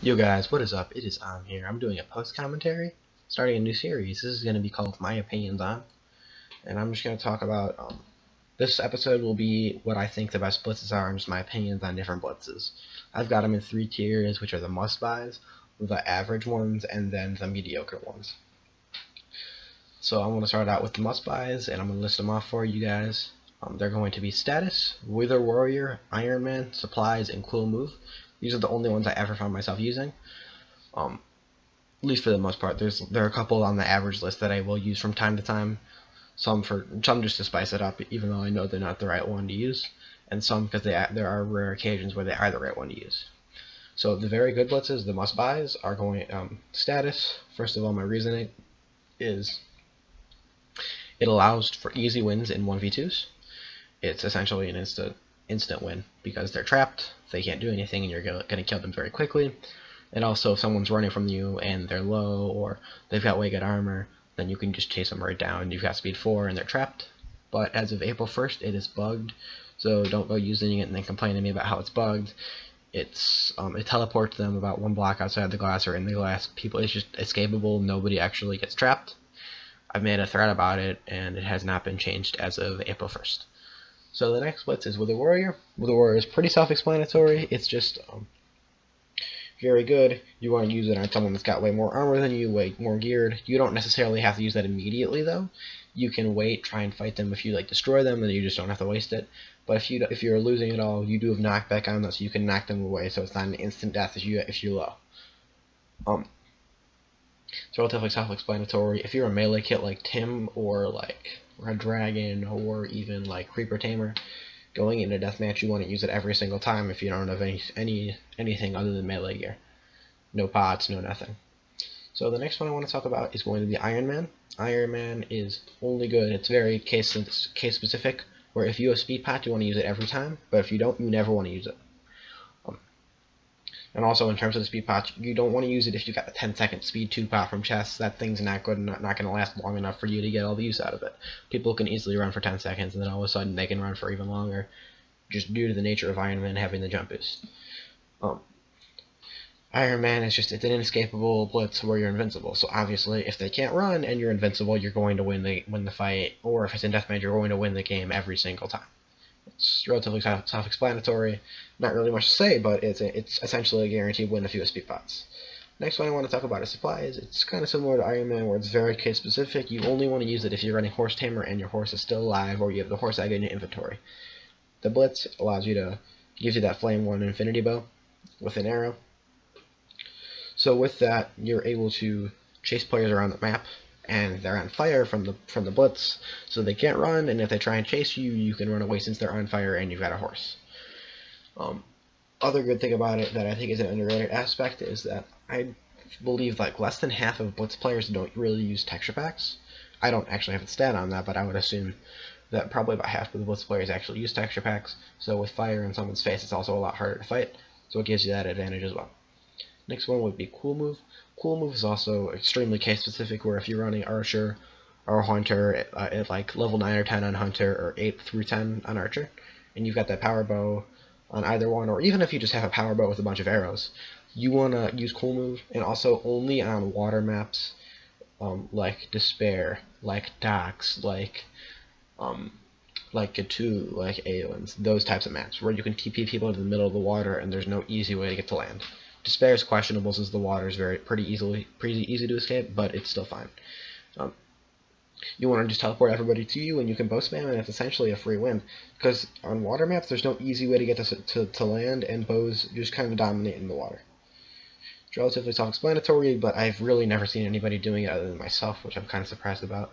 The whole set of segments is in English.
Yo guys, what is up? It is Am here. I'm doing a post commentary, starting a new series. This is going to be called My Opinions On, and I'm just going to talk about. This episode will be what I think the best blitzes are, and just my opinions on different blitzes. I've got them in three tiers, which are the must buys, the average ones, and then the mediocre ones. So I'm going to start out with the must buys, and I'm going to list them off for you guys. They're going to be Status, Wither Warrior, Iron Man, Supplies, and Cool Move. These are the only ones I ever found myself using. At least for the most part. There are a couple on the average list that I will use from time to time. Some just to spice it up, even though I know they're not the right one to use, and some because there are rare occasions where they are the right one to use. So the very good blitzes, the must buys, are going Status. First of all, my reasoning is it allows for easy wins in 1v2s. It's essentially an instant win because they're trapped, they can't do anything, and you're going to kill them very quickly. And also, if someone's running from you and they're low or they've got way good armor, then you can just chase them right down. You've got speed 4 and they're trapped. But as of April 1st, it is bugged, so don't go using it and then complain to me about how it's bugged. It teleports them about one block outside the glass or in the glass. It's just escapable. Nobody actually gets trapped. I've made a thread about it, and it has not been changed as of April 1st. So the next blitz is with the Warrior. With the Warrior is pretty self-explanatory. It's just very good. You want to use it on someone that's got way more armor than you, way more geared. You don't necessarily have to use that immediately though. You can wait, try and fight them. If you destroy them, then you just don't have to waste it. But if you're losing it all, you do have knockback on them, so you can knock them away. So it's not an instant death if you're low. It's relatively self-explanatory. If you're a melee kit like Tim or like Red Dragon or even like Creeper Tamer, going into deathmatch, you want to use it every single time if you don't have anything other than melee gear. No pots, no nothing. So the next one I want to talk about is going to be Iron Man. Iron Man is only good. It's very case specific, where if you have speed pot, you want to use it every time, but if you don't, you never want to use it. And also in terms of the speed pot, you don't want to use it if you got a 10-second speed 2 pot from chests. That thing's not good, not going to last long enough for you to get all the use out of it. People can easily run for 10 seconds, and then all of a sudden they can run for even longer, just due to the nature of Iron Man having the jump boost. Iron Man is just, it's an inescapable blitz where you're invincible. So obviously, if they can't run and you're invincible, you're going to win the fight. Or if it's in deathmatch, you're going to win the game every single time. It's relatively self-explanatory. Not really much to say, but it's essentially a guaranteed win if you have speed pots. Next one I want to talk about is supplies. It's kind of similar to Iron Man, where it's very case specific. You only want to use it if you're running Horse Tamer and your horse is still alive, or you have the horse egg in your inventory. The Blitz gives you that Flame 1 Infinity Bow with an arrow. So with that, you're able to chase players around the map, and they're on fire from the blitz, so they can't run. And if they try and chase you, you can run away since they're on fire and you've got a horse. Other good thing about it that I think is an underrated aspect is that I believe like less than half of blitz players don't really use texture packs. I don't actually have a stat on that, but I would assume that probably about half of the blitz players actually use texture packs. So with fire in someone's face, it's also a lot harder to fight. So it gives you that advantage as well. Next one would be Cool Move. Cool Move is also extremely case specific, where if you're running Archer or Hunter at like level 9 or 10 on Hunter or 8 through 10 on Archer, and you've got that power bow on either one, or even if you just have a power bow with a bunch of arrows, you want to use Cool Move, and also only on water maps like Despair, like Docks, like Gatu, like Aeons, those types of maps, where you can TP people into the middle of the water and there's no easy way to get to land. Despair is questionable since the water is pretty easy to escape, but it's still fine. You want to just teleport everybody to you, and you can bow spam, and it's essentially a free win. Because on water maps, there's no easy way to get to land, and bows just kind of dominate in the water. It's relatively self-explanatory, but I've really never seen anybody doing it other than myself, which I'm kind of surprised about.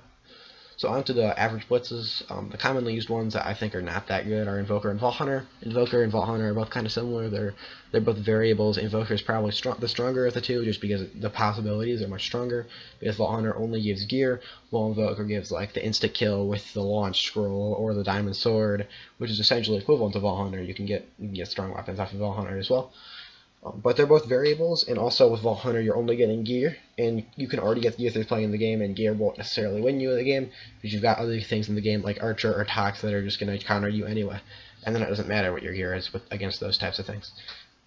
So on to the average blitzes. The commonly used ones that I think are not that good are Invoker and Vault Hunter. Invoker and Vault Hunter are both kind of similar. They're both variables. Invoker is probably the stronger of the two, just because the possibilities are much stronger. Because Vault Hunter only gives gear, while Invoker gives like the instant kill with the launch scroll or the diamond sword, which is essentially equivalent to Vault Hunter. You can get strong weapons off of Vault Hunter as well. But they're both variables, and also with Vault Hunter, you're only getting gear, and you can already get gear through playing the game, and gear won't necessarily win you in the game, because you've got other things in the game, like Archer or Tox, that are just going to counter you anyway, and then it doesn't matter what your gear is against those types of things.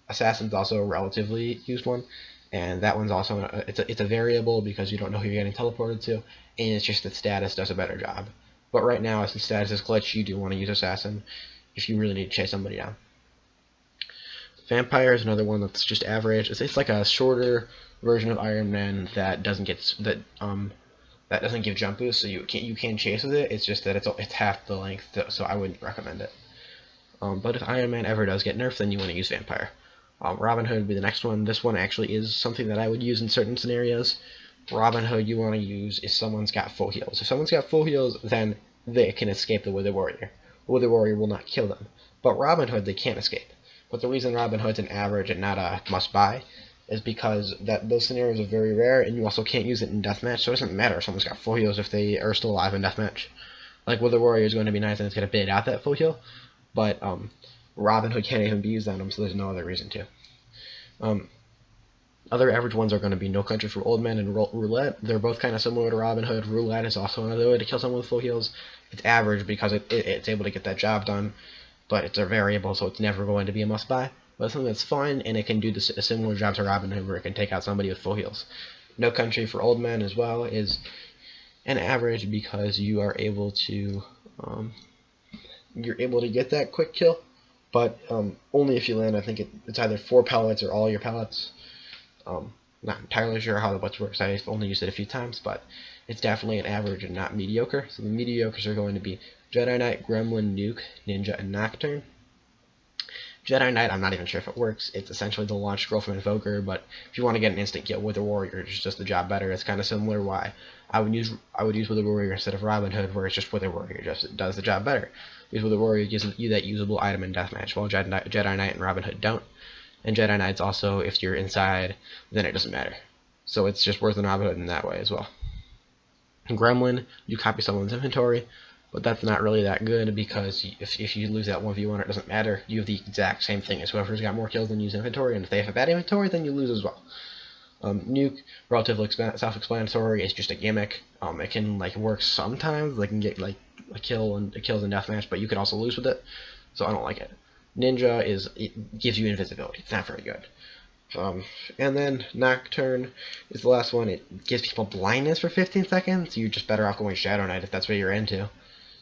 Assassin's also a relatively used one, and that one's also it's a variable because you don't know who you're getting teleported to, and it's just that status does a better job. But right now, since status is glitched, you do want to use Assassin if you really need to chase somebody down. Vampire is another one that's just average. It's like a shorter version of Iron Man that doesn't give jump boost, so you can chase with it. It's just that it's half the length, so I wouldn't recommend it. But if Iron Man ever does get nerfed, then you want to use Vampire. Robin Hood would be the next one. This one actually is something that I would use in certain scenarios. Robin Hood you want to use if someone's got full heals. If someone's got full heals, then they can escape the Withered Warrior. The Withered Warrior will not kill them. But Robin Hood, they can't escape. But the reason Robin Hood's an average and not a must-buy is because those scenarios are very rare, and you also can't use it in deathmatch, so it doesn't matter if someone's got full heals if they are still alive in deathmatch. Like, Withered Warrior is going to be nice and it's going to bait out that full heal, but Robin Hood can't even be used on them, so there's no other reason to. Other average ones are going to be No Country for Old Men and Roulette. They're both kind of similar to Robin Hood. Roulette is also another way to kill someone with full heals. It's average because it's able to get that job done, but it's a variable, so it's never going to be a must-buy. But it's something that's fun, and it can do a similar job to Robin Hood, where it can take out somebody with full heals. No Country for Old Men as well is an average because you are able to get that quick kill, but only if you land. I think it's either 4 pellets or all your pellets. Not entirely sure how the Blitz works. I've only used it a few times, but it's definitely an average and not mediocre. So the mediocres are going to be Jedi Knight, Gremlin, Nuke, Ninja, and Nocturne. Jedi Knight, I'm not even sure if it works. It's essentially the launch scroll from Invoker, but if you want to get an instant kill with a Warrior, it's just the job better. It's kind of similar why I would use with a Warrior instead of Robin Hood, where it's just with a Warrior, just does the job better. Because with a Warrior gives you that usable item in deathmatch, while Jedi Knight and Robin Hood don't. And Jedi Knight's also, if you're inside, then it doesn't matter. So it's just worse than Robin Hood in that way as well. In Gremlin, you copy someone's inventory, but that's not really that good because if you lose that 1v1, it doesn't matter. You have the exact same thing as whoever's got more kills than you use inventory, and if they have a bad inventory, then you lose as well. Nuke, relatively self-explanatory. It's just a gimmick. It can work sometimes. They can get kills in deathmatch, but you can also lose with it. So I don't like it. Ninja it gives you invisibility. It's not very good. And then Nocturne is the last one. It gives people blindness for 15 seconds. You're just better off going Shadow Knight if that's what you're into.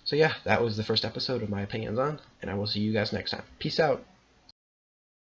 So yeah, that was the first episode of my opinions on, and I will see you guys next time. Peace out.